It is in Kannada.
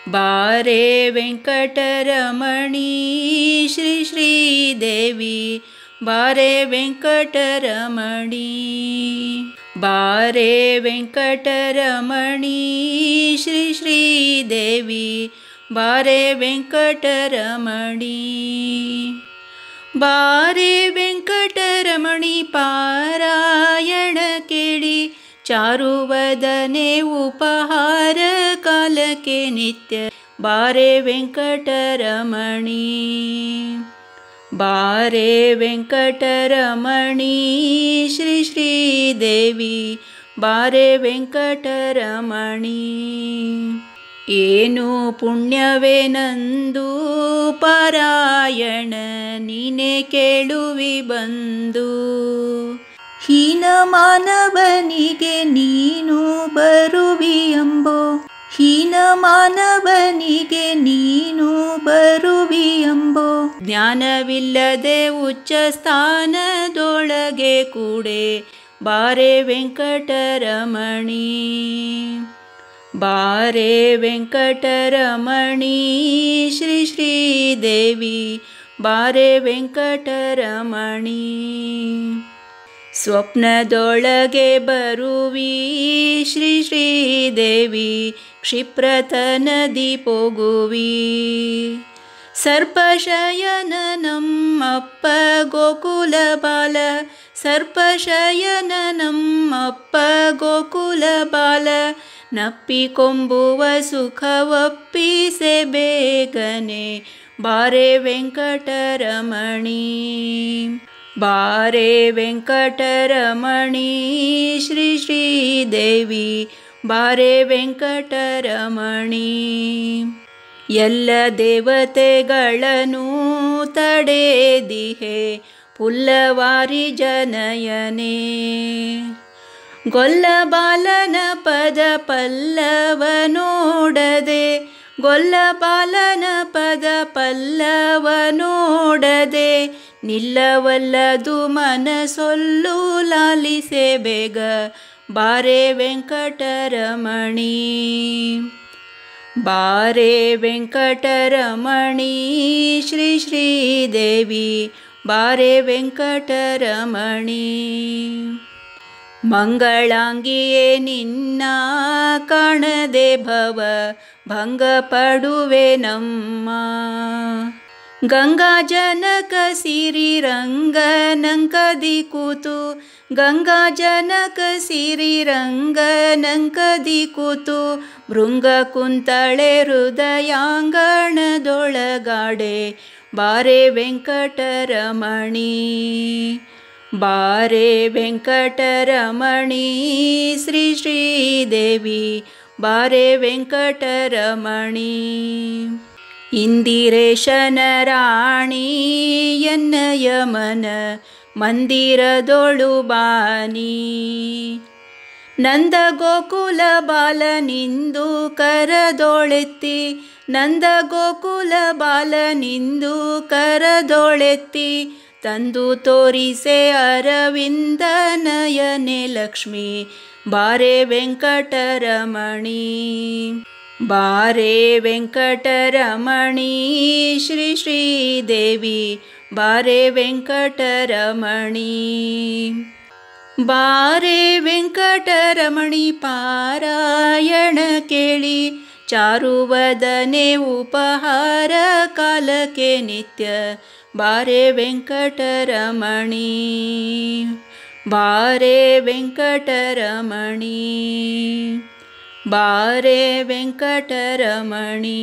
ಬಾರೆ ವೆಂಕಟರಮಣಿ ಶ್ರೀ ಶ್ರೀದೇವಿ ಬಾರೆ ವೆಂಕಟರಮಣಿ ಬಾರೆ ವೆಂಕಟರಮಣಿ ಶ್ರೀ ಶ್ರೀದೇವಿ ಬಾರೆ ವೆಂಕಟರಮಣಿ ಬಾರೆ ವೆಂಕಟರಮಣಿ ಪಾರಾಯಣ ಕೇಳಿ ಚಾರುವದನೆ ಉಪಹಾರ ಕಾಲಕ್ಕೆ ನಿತ್ಯ ಬಾರೆ ವೆಂಕಟರಮಣಿ ಬಾರೆ ವೆಂಕಟರಮಣಿ ಶ್ರೀ ಶ್ರೀದೇವಿ ಬಾರೆ ವೆಂಕಟರಮಣಿ ಏನು ಪುಣ್ಯವೇನಂದು ಪಾರಾಯಣ ನೀನೆ ಕೇಳುವಿ ಬಂದು ಹೀನ ಮಾನವನಿಗೆ ನೀನು ಬರುವಿ ಎಂಬೋ ಹೀನ ಮಾನವನಿಗೆ ನೀನು ಬರುವಿ ಎಂಬೋ ಜ್ಞಾನವಿಲ್ಲದೆ ಉಚ್ಚ ಸ್ಥಾನದೊಳಗೆ ಕೂಡೆ ಬಾರೆ ವೆಂಕಟರಮಣಿ ಬಾರೆ ವೆಂಕಟರಮಣಿ ಶ್ರೀ ಶ್ರೀದೇವಿ ಬಾರೆ ವೆಂಕಟರಮಣಿ ಸ್ವಪ್ನದೊಳಗೆ ಬರುವಿ ಶ್ರೀ ಶ್ರೀದೇವಿ ಕ್ಷಿಪ್ರತನದಿ ಪೋಗುವಿ ಸರ್ಪಶಯನ ನಮ್ಮಪ್ಪ ಗೋಕುಲ ಬಾಲ ಸರ್ಪಶಯನ ನಮ್ಮಪ್ಪ ಗೋಕುಲ ಬಾಲ ನಪ್ಪಿಕೊಂಬುವ ಸುಖವಪ್ಪಿಸೆ ಬೇಗನೆ ಬಾರೆ ವೆಂಕಟರಮಣಿ ಬಾರೆ ವೆಂಕಟರಮಣಿ ಶ್ರೀ ಶ್ರೀದೇವಿ ಬಾರೆ ವೆಂಕಟರಮಣಿ ಎಲ್ಲ ದೇವತೆಗಳನ್ನು ತಡೆದಿಹೆ ಪುಲ್ಲವಾರಿ ಜನಯನೇ ಗೊಲ್ಲಬಾಲನ ಪದ ಪಲ್ಲವ ನೋಡದೆ ಗೊಲ್ಲಬಾಲನ ಪದ ಪಲ್ಲವ ನೋಡದೆ ನಿಲ್ಲವಲ್ಲದು ಮನಸೊಲ್ಲು ಲಾಲಿಸೆ ಬೇಗ ಬಾರೆ ವೆಂಕಟರಮಣಿ ಬಾರೆ ವೆಂಕಟರಮಣಿ ಶ್ರೀ ಶ್ರೀದೇವಿ ಬಾರೆ ವೆಂಕಟರಮಣಿ ಮಂಗಳಾಂಗಿಯೇ ನಿನ್ನ ಕಾಣದೆ ಭವ ಭಂಗ ಪಡುವೆ ನಮ್ಮ ಗಂಗಾ ಜನಕ ಸಿರಿ ರಂಗನಂಕದಿ ಕೂತು ಗಂಗಾ ಜನಕ ಸಿರಿ ರಂಗನಂಕದಿ ಕೂತು ಭೃಂಗ ಕುಂತಳೆ ಹೃದಯಾಂಗಣದೊಳಗಾಡೆ ಬಾರೆ ವೆಂಕಟರಮಣಿ ಬಾರೆ ವೆಂಕಟರಮಣಿ ಶ್ರೀ ಶ್ರೀದೇವಿ ಬಾರೆ ವೆಂಕಟರಮಣಿ ಇಂದಿರೇಶನ ರಾಣಿ ಎನ್ನಯ ಮನ ಮಂದಿರದೊಳು ಬಾನಿ ನಂದ ಗೋಕುಲ ಬಾಲನಿಂದು ಕರದೊಳೆತ್ತಿ ನಂದ ಗೋಕುಲ ಬಾಲನಿಂದು ಕರದೊಳೆತ್ತಿ ತಂದು ತೋರಿಸೆ ಅರವಿಂದ ನಯನೆ ಲಕ್ಷ್ಮಿ ಬಾರೆ ವೆಂಕಟರಮಣಿ ಬಾರೆ ವೆಂಕಟರಮಣಿ ಶ್ರೀ ಶ್ರೀದೇವಿ ಬಾರೆ ವೆಂಕಟರಮಣಿ ಬಾರೆ ವೆಂಕಟರಮಣಿ ಪಾರಾಯಣ ಕೇಳಿ ಚಾರುವದನೆ ಉಪಹಾರ ಕಾಲಕ್ಕೆ ನಿತ್ಯ ಬಾರೆ ವೆಂಕಟರಮಣಿ ಬಾರೆ ವೆಂಕಟರಮಣಿ ಬಾರೆ ವೆಂಕಟರಮಣಿ